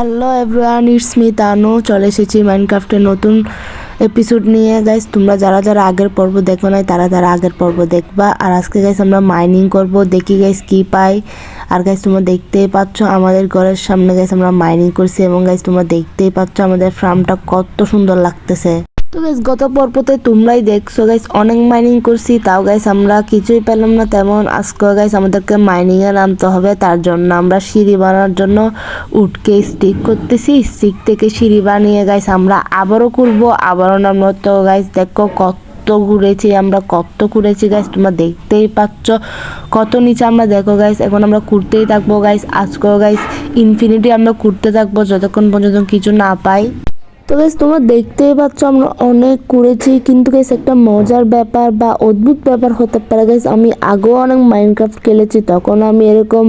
Hello everyone, it's me Tanu. চলে এসেছি মাইনক্রাফটের নতুন এপিসোড নিয়ে। গাইস, তোমরা যারা যারা আগের পর্ব দেখো নাই তারা তারা আগের পর্ব দেখবা। আর আজকে গাইস আমরা মাইনিং করব, দেখি গাইস কি পাই। আর গাইস তোমরা দেখতেই পাচ্ছ আমাদের ঘরের সামনে গাইস আমরা মাইনিং করছি, এবং গাইস তোমরা দেখতেই পাচ্ছ আমাদের ফার্মটা কত সুন্দর লাগতেছে। তো গাইস গত পর্বতে তোমরাই দেখছো গাইস অনেক মাইনিং করছি, তাও গাইস আমরা কিছুই পেলাম না তেমন। আজকে গাইস আমাদেরকে মাইনিংয়ে নামতে হবে, তার জন্য আমরা সিঁড়ি বানানোর জন্য উঠকে স্টিক করতেছি। স্টিক থেকে সিঁড়ি বানিয়ে গাইস আমরা আবারও করবো, আবারও নামবো। তো গাইস দেখো কত ঘুরেছি গাইস, তোমরা দেখতেই পাচ্ছ কত নিচে আমরা। দেখো গাইস এখন আমরা ঘুরতেই থাকবো গাইস। আজকেও গাইস ইনফিনিটি আমরা ঘুরতে থাকবো যতক্ষণ পর্যন্ত কিছু না পাই। তো গাইস তোমরা দেখতেই পাচ্ছ আমরা অনেক ঘুরেছি, কিন্তু গাইস একটা মজার ব্যাপার বা অদ্ভুত ব্যাপার হতে পারে গাইস, আমি আগেও অনেক মাইনক্রাফট খেলেছি, তখন আমি এরকম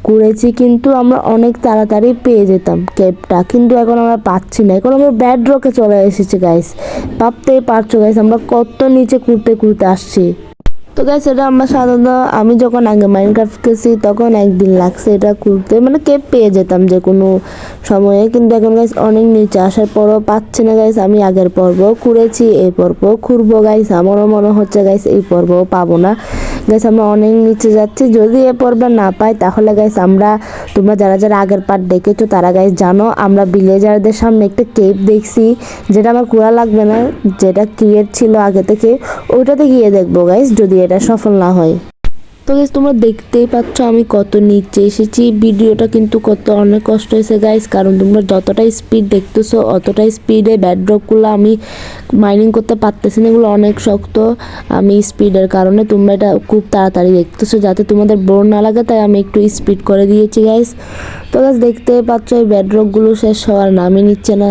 ঘুরেছি, কিন্তু আমরা অনেক তাড়াতাড়ি পেয়ে যেতাম কেপটা, কিন্তু এখন আমরা পাচ্ছি না। এখন আমরা ব্যাড রকে চলে এসেছি গাইস, ভাবতেই পারছো গাইস আমরা কত নিচে ঘুরতে আসছি। তো গাইস এটা আমরা সাধারণত আমি যখন আগে মাইনক্রাফট খেলছি তখন একদিন লাগছে এটা করতে, মানে কেপ পেয়ে যেতাম যে কোনো সময়ে, কিন্তু এখন গাইস অনেক নিচে আসার পরও পাচ্ছি না গাইস। আমি আগের পর্ব ঘুরেছি, এই পর্ব ঘুরবো গাইস, আমারও মনে হচ্ছে গাইস এই পর্বও পাবো না গাইস। আমরা অনেক নিচে যাচ্ছি, যদি এ পর্বে না পাই তাহলে গাইস তোমরা যারা যারা আগের পার্ট দেখেছো তারা গাইস জানো আমরা ভিলেজারদের সামনে একটা কেপ দেখছি, যেটা আমার ঘোরা লাগবে না, যেটা ক্রিয়েট ছিল আগে থেকে, ওইটাতে গিয়ে দেখবো গাইস যদি এটা সফল না হয়। তো গাইস তোমরা দেখতেই পাচ্ছ আমি কত নিচে এসেছি। ভিডিওটা কিন্তু অনেক কষ্ট হয়েছে গাইস, কারণ তোমরা যতটাই স্পিড দেখতেছো অতটাই স্পিডে ব্যাডরকগুলো আমি মাইনিং করতে পারতেছি না, এগুলো অনেক শক্ত। আমি স্পিডের কারণে তোমরা এটা খুব তাড়াতাড়ি দেখতেছো, যাতে তোমাদের বোর না লাগে, তাই আমি একটু স্পিড করে দিয়েছি গাইস। তো গাইস দেখতেই পাচ্ছ এই ব্যাডরকগুলো শেষ হওয়ার নামই নিচ্ছে না।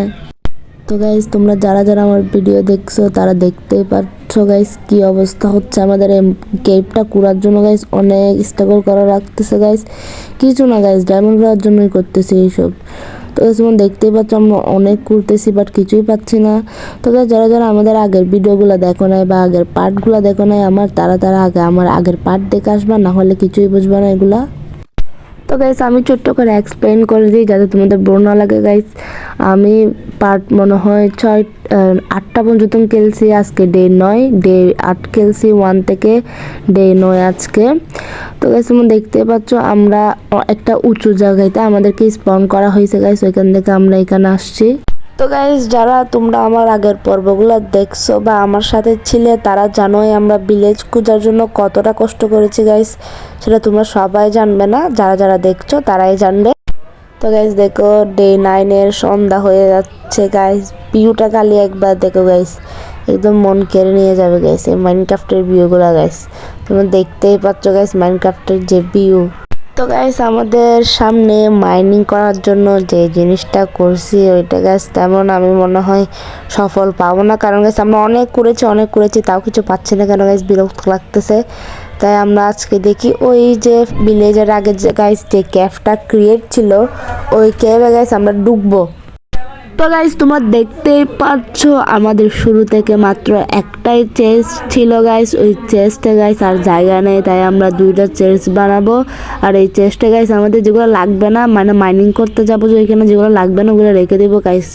তো গাইস তোমরা যারা যারা আমার ভিডিও দেখছো তারা দেখতেই পাচ্ছো গাইস কি অবস্থা হচ্ছে আমাদের এই কেপটা কুড়ার জন্য গাইস, অনেক স্ট্রাগল করা রাখতেছে গাইস। কিছু না গাইস, ডায়মন্ড পাওয়ার জন্যই করতেছি এইসব। তো গাইস তোমরা দেখতেই পাচ্ছ আমরা অনেক ঘুরতেছি বাট কিছুই পাচ্ছি না। তো গাইস যারা যারা আমাদের আগের ভিডিওগুলো দেখো নাই বা আগের পার্টগুলো দেখো নাই তারা আগে আমার আগের পার্ট দেখে আসবা, না হলে কিছুই বুঝবা না এগুলা। তো গাইস আমি ছোট্ট করে এক্সপ্লেন করে দিই যাতে তোমাদের বোর না লাগে গাইস। আমি পার্ট মনে হয় 8টা পর্যন্ত খেলছি, আজকে ডে 9, ডে 8 খেলছি 1 থেকে ডে 9 আজকে। তো গাইস তোমরা দেখতে পাচ্ছ আমরা একটা উঁচু জায়গাতে আমাদেরকে স্পন করা হয়েছে গাইস, ওইখান থেকে আমরা এখানে আসছি। তো গাইস যারা তোমরা আমার আগের পর্বগুলো দেখছো বা আমার সাথে ছিলে তারা জানোই আমরা ভিলেজ খোঁজার জন্য কতটা কষ্ট করেছি গাইস, সেটা তোমরা সবাই জানবে না, যারা যারা দেখছো তারাই জানবে। তো গাইস দেখো ডে 9 সন্ধ্যা হয়ে যাচ্ছে গাইস, ভিউটা খালি একবার দেখো গাইস, একদম মন কেড়ে নিয়ে যাবে গাইস এই মাইনক্রাফটের ভিউগুলো গাইস। তোমরা দেখতেই পাচ্ছ গাইস মাইনক্রাফটের যে ভিউ। তো গাইস আমাদের সামনে মাইনিং করার জন্য যে জিনিসটা করছি ওইটা গাইস তেমন আমি মনে হয় সফল পাবো না, কারণ গাইস আমরা অনেক করেছি তাও কিছু পাচ্ছি না, কেন গাইস বিরক্ত লাগতেছে। তাই আমরা আজকে দেখি ওই যে ভিলেজের আগে যে গাইস যে ক্যাফটা ক্রিয়েট ছিল ওই ক্যাফে গাইস আমরা ঢুকবো। তো গাইস তোমরা দেখতেই পাচ্ছ আমাদের শুরু থেকে মাত্র একটাই চেস্ট ছিল গাইস, ওই চেস্টে গাইস আর জায়গা নেই, তাই আমরা 2টা চেস্ট বানাবো। আর এই চেস্টে গাইস আমাদের যেগুলো লাগবে না, মানে মাইনিং করতে যাবো যে ওইখানে যেগুলো লাগবে না ওগুলো রেখে দেবো গাইস,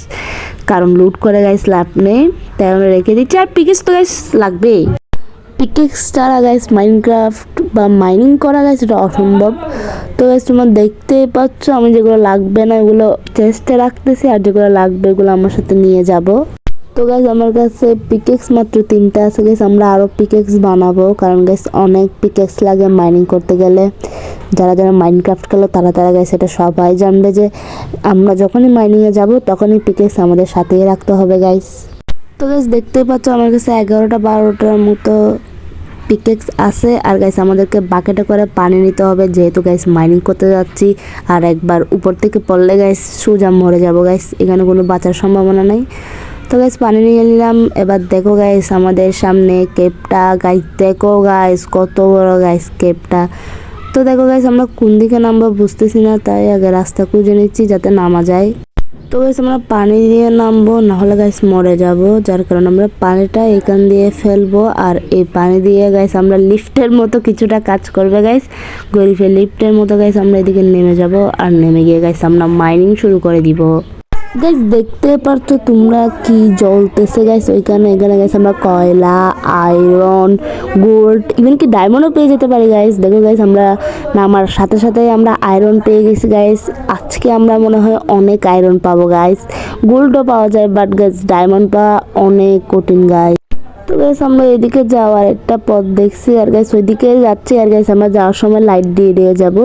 কারণ লুট করে গাইস লাভ নেই, তাই আমরা রেখে দিচ্ছি। আর পিকেক্স তো গাইস লাগবেই, পিকেক্স ছাড়া গাইস মাইনক্রাফট বা মাইনিং করা গাইস এটা অসম্ভব। তো গাইস তোমরা দেখতেই পাচ্ছ আমি যেগুলো লাগবে না এগুলো চেস্টে রাখতেছি, আর যেগুলো লাগবে এগুলো আমার সাথে নিয়ে যাব। তো গাইস আমার কাছে পিকেক্স মাত্র 3টা আছে গাইস, আমরা আরও পিকেক্স বানাবো, কারণ গাইস অনেক পিকেক্স লাগে মাইনিং করতে গেলে। যারা যারা মাইনক্রাফট খেলো তারা গাইস এটা সবাই জানবে যে আমরা যখনই মাইনিংয়ে যাব তখনই পিকেক্স আমাদের সাথেই রাখতে হবে গাইস। তো গাইস দেখতেই পাচ্ছ আমার কাছে 11টা 12টার মতো পিকেক্স আছে। আর গাইস আমাদেরকে বাকেটে করে পানি নিতে হবে, যেহেতু গাইস মাইনিং করতে যাচ্ছি, আর একবার উপর থেকে পড়লে গাইস সোজা মরে যাব গাইস, এখানে কোনো বাঁচার সম্ভাবনা নেই। তো গাইস পানি নিয়ে নিলাম। এবার দেখো গাইস আমাদের সামনে কেপটা গাইস, দেখো গাইস কত বড় গাইস কেপটা। তো দেখো গাইস আমরা কোন দিকে নামবো বুঝতেছি না, তাই আগে রাস্তা খুঁজে নিচ্ছি যাতে নামা যায়। তো গাইস আমরা পানি দিয়ে নামবো, না হলে গাইস মরে যাব, যার কারণে আমরা পানিটা এখান দিয়ে ফেলবো। আর এই পানি দিয়ে গাইস আমরা লিফটের মতো কিছুটা কাজ করবে গাইস, গরিফে লিফটের মতো গাইস আমরা এদিকে নেমে যাব। আর নেমে গিয়ে গাইস আমরা মাইনিং শুরু করে দিব। গাইস দেখতে পারছো তোমরা কি জ্বলতেছে গাইস ওইখানে, এখানে গাইস আমরা কয়লা, আয়রন, গোল্ড, ইভেন কি ডায়মন্ডও পেয়ে যেতে পারি গাইস। দেখো গাইস আমরা নামার সাথে সাথে আমরা আয়রন পেয়ে গেছি গাইস। আজকে আমরা মনে হয় অনেক আয়রন পাবো গাইস, গোল্ডও পাওয়া যায়, বাট গাইস ডায়মন্ড পাওয়া অনেক কঠিন গাইস। তো গাইস আমরা এদিকে যাওয়ার একটা পথ দেখছি, আর গাইস ওইদিকে যাচ্ছি। আর গাইস আমরা যাওয়ার সময় লাইট দিয়ে দিয়ে যাব,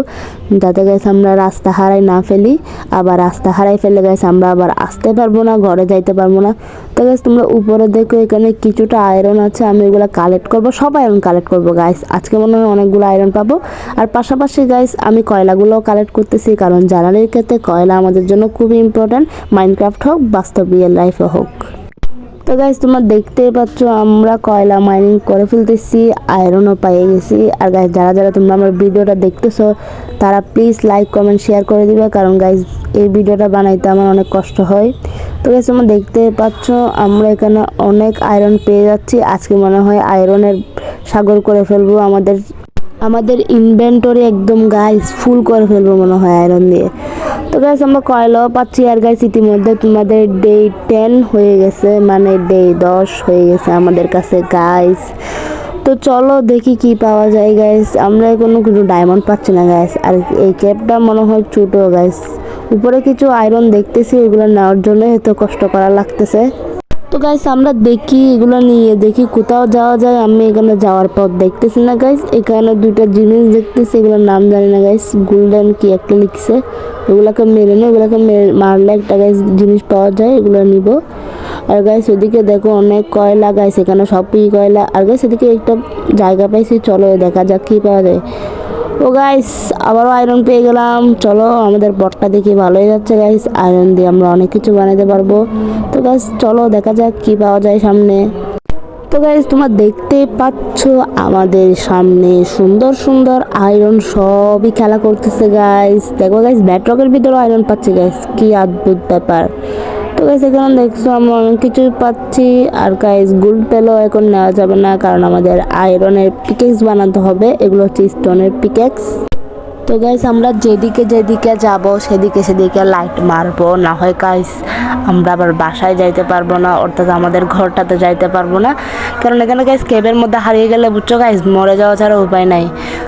যাতে গাইস আমরা রাস্তা হারাই না ফেলি। আবার রাস্তা হারাই ফেলে গাইস আমরা আবার আসতে পারবো না, ঘরে যাইতে পারবো না। তো গাইস তোমরা উপরে দেখো এখানে কিছুটা আয়রন আছে, আমি ওগুলো কালেক্ট করবো, সব আয়রন কালেক্ট করবো গাইস। আজকে মনে হয় অনেকগুলো আয়রন পাবো। আর পাশাপাশি গাইস আমি কয়লাগুলোও কালেক্ট করতেছি, কারণ জ্বালানির ক্ষেত্রে কয়লা আমাদের জন্য খুবই ইম্পর্ট্যান্ট, মাইনক্রাফট হোক বাস্তব রিয়েল লাইফে হোক। তো গাইস তোমরা দেখতেই পাচ্ছ আমরা কয়লা মাইনিং করে ফেলতেছি, আয়রনও পেয়ে গেছি। আর গাইস যারা যারা তোমরা আমার ভিডিওটা দেখতেছো তারা প্লিজ লাইক কমেন্ট শেয়ার করে দিবে, কারণ গাইস এই ভিডিওটা বানাইতে আমার অনেক কষ্ট হয়। তো গাইস তোমরা দেখতে পাচ্ছ আমরা এখানে অনেক আয়রন পেয়ে যাচ্ছি। আজকে মনে হয় আয়রনের সাগর করে ফেলবো, আমাদের ইনভেন্টরি একদম গাইস ফুল করে ফেলবো মনে হয় আয়রন দিয়ে। তো গাইস আমরা কয়লাও পাচ্ছি। আর গাইস ইতিমধ্যে তোমাদের ডে 10 হয়ে গেছে, মানে ডে 10 হয়ে গেছে আমাদের কাছে গাইস। তো চলো দেখি কি পাওয়া যায় গাইস। আমরা কোনো কিছু ডায়মন্ড পাচ্ছি না গাইস। আর এই ক্যাপটা মনে হয় ছোটো গাইস, উপরে কিছু আয়রন দেখতেছি, এগুলো নেওয়ার জন্য এত কষ্ট করা লাগতেছে। তো গাইস আমরা দেখি এগুলো নিয়ে দেখি কোথাও যাওয়া যায়। আমি এখানে যাওয়ার পথ দেখতেছি না গাইস, এখানে দুইটা জিনিস দেখতেছি, এগুলোর নাম জানি না গাইস, গোল্ডেন কি একটা লিখছে, ওগুলোকে মেরে নেই, ওগুলোকে মারলে একটা গাইস জিনিস পাওয়া যায়, এগুলো নিব। আর গাইস ওদিকে দেখো অনেক কয়লা গাইস, এখানে সবই কয়লা। আর গাইস এদিকে একটা জায়গা পাইছি, চলো দেখা যাক কি পাওয়া যায়। ও গাইস আবারও আয়রন পেয়ে গেলাম, চলো আমাদের বটটা দেখি ভালোই যাচ্ছে গাইস, আয়রন দিয়ে আমরা অনেক কিছু বানাতে পারবো। তো গাইস চলো দেখা যাক কি পাওয়া যায় সামনে। তো গাইস তোমরা দেখতে পাচ্ছ আমাদের সামনে সুন্দর সুন্দর আয়রন সবই খেলা করতেছে গাইস। দেখো গাইস ব্যাটরকের ভিতরে আয়রন পাচ্ছি গাইস, কি অদ্ভুত ব্যাপার। তো গাইস এখানে দেখছো আমরা অনেক কিছুই পাচ্ছি। আর গাইস গোল্ড পেলেও এখন নেওয়া যাবে না, কারণ আমাদের আয়রনের পিকেক্স বানাতে হবে, এগুলো হচ্ছে স্টোনের পিকেক্স। তো গাইস আমরা যেদিকে যেদিকে যাব সেদিকে সেদিকে লাইট মারবো, না হয় গাইস আমরা আবার বাসায় যাইতে পারবো না, অর্থাৎ আমাদের ঘরটাতে যাইতে পারবো না, কারণ এখানে গাইস কেবের মধ্যে হারিয়ে গেলে বুঝছো গাইস মরে যাওয়া ছাড়া উপায় নাই।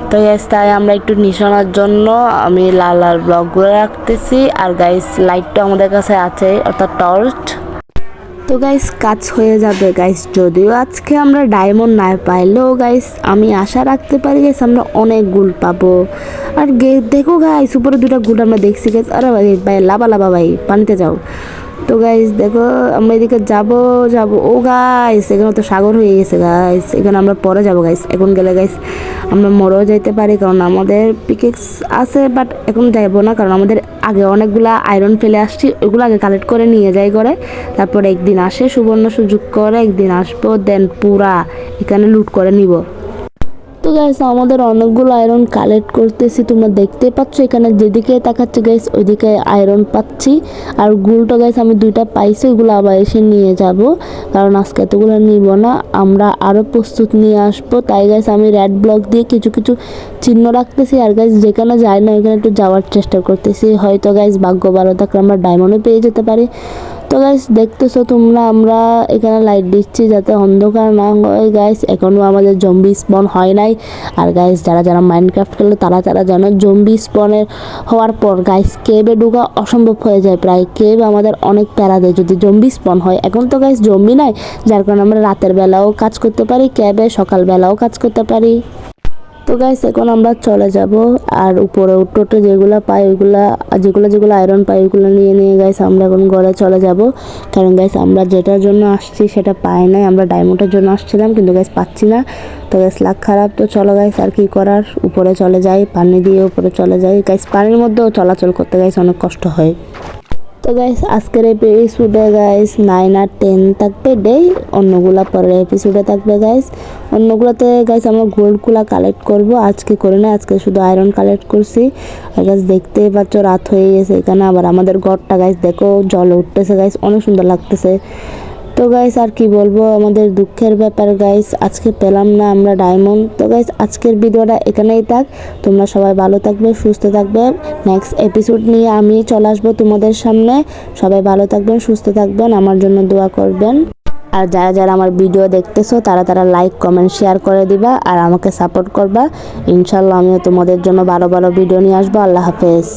তো গাইস তাই আমরা একটু নিশানার জন্য আমি লাল লাল ব্লকগুলো রাখতেছি। আর গাইস লাইটটা আমাদের কাছে আছে, অর্থাৎ টর্চ। তো গাইস কাজ হয়ে যাবে গাইস, যদিও আজকে আমরা ডায়মন্ড না পাইলেও গাইস আমি আশা রাখতে পারি গাইস আমরা অনেক গোল্ড পাবো। আর দেখো গাইস উপরে দুটা গোল্ড আমরা দেখছি গাইস। আরে ভাই লাভা লাভা ভাই পানিতে যাও। তো গাইস দেখো আমরা এদিকে যাব। ও গাইস এখানে তো সাগর হয়ে গেছে গাইস, এখানে আমরা পরে যাব গাইস। এখন গেলে গাইস আমরা মরেও যাইতে পারি, কারণ আমাদের পিকেক্স আছে, বাট এখন যাইবো না, কারণ আমাদের আগে অনেকগুলা আয়রন ফেলে আসছি, ওইগুলো আগে কালেক্ট করে নিয়ে যাই করে, তারপরে একদিন আসে সুবর্ণ সুযোগ করে একদিন আসবো, দেন পুরা এখানে লুট করে নিব। তো গাইস আমাদের অনেকগুলো আয়রন কালেক্ট করতেছি, তোমরা দেখতে পাচ্ছ এখানে যেদিকে তাকাচ্ছে গাইস ওইদিকে আয়রন পাচ্ছি। আর গোল্ডটা গাইস আমি দুইটা পাইছি, ওইগুলো আবার এসে নিয়ে যাব, কারণ আজকে এতগুলো নিব না, আমরা আরও প্রস্তুত নিয়ে আসবো। তাই গাইস আমি রেড ব্লক দিয়ে কিছু কিছু চিহ্ন রাখতেছি। আর গাইস যেখানে যাই না ওইখানে একটু যাওয়ার চেষ্টা করতেছি, হয়তো গাইস ভাগ্য ভালো থাকলে আমরা ডায়মন্ডও পেয়ে যেতে পারি। তো গাইস দেখতেছো তোমরা আমরা এখানে লাইট দিচ্ছি যাতে অন্ধকার না হয় গাইস, এখনও আমাদের জম্বি স্পন হয় নাই। আর গাইস যারা যারা মাইনক্রাফট খেলো তারা জানো জম্বি স্পনের হওয়ার পর গাইস কেবে ঢোকা অসম্ভব হয়ে যায়, প্রায় কেব আমাদের অনেক প্যারা দেয় যদি জম্বি স্পন হয়। এখন তো গাইস জম্বি নাই, যার কারণে আমরা রাতের বেলাও কাজ করতে পারি, কেবে সকালবেলাও কাজ করতে পারি। তো গাইস এখন আমরা চলে যাব। আর উপরে উঠোটে যেগুলো পাই ওইগুলা, যেগুলো আয়রন পাই ওইগুলো নিয়ে নিয়ে গাইস আমরা এখন ঘরে চলে যাব, কারণ গাইস আমরা যেটার জন্য আসছি সেটা পাই নাই, আমরা ডায়মন্ডের জন্য আসছিলাম কিন্তু গাইস পাচ্ছি না। তো গাইস লাক খারাপ। তো চলো গাইস আর কি করার, উপরে চলে যাই, পানি দিয়ে উপরে চলে যাই গাইস, পানির মধ্যেও চলাচল করতে গাইস অনেক কষ্ট হয়। তো তো গাইস আজকের এপিসোডে গাইস 9 আর 10 থাকবে ডে, অন্যগুলা পরের এপিসোডে থাকবে গাইস। অন্যগুলোতে গাইস আমরা গোল্ডগুলা কালেক্ট করব, আজকে করি না, আজকে শুধু আয়রন কালেক্ট করছি। আর গাইস দেখতেই পাচ্ছ রাত হয়ে গেছে এখানে, আবার আমাদের ঘরটা গাইস দেখো জলে উঠতেছে গাইস, অনেক সুন্দর লাগতেছে। তো গাইস আর কি বলবো, আমাদের দুঃখের ব্যাপার গাইস, আজকে পেলাম না আমরা ডায়মন্ড। তো গাইস আজকের ভিডিওটা এখানেই থাক, তোমরা সবাই ভালো থাকবে, সুস্থ থাকবে। নেক্সট এপিসোড নিয়ে আমি চলে আসবো তোমাদের সামনে। সবাই ভালো থাকবেন, সুস্থ থাকবেন, আমার জন্য দোয়া করবেন। আর যারা যারা আমার ভিডিও দেখতেছো তারা লাইক কমেন্ট শেয়ার করে দিবা আর আমাকে সাপোর্ট করবা। ইনশাল্লাহ আমিও তোমাদের জন্য ভালো ভালো ভিডিও নিয়ে আসবো। আল্লাহ হাফেজ।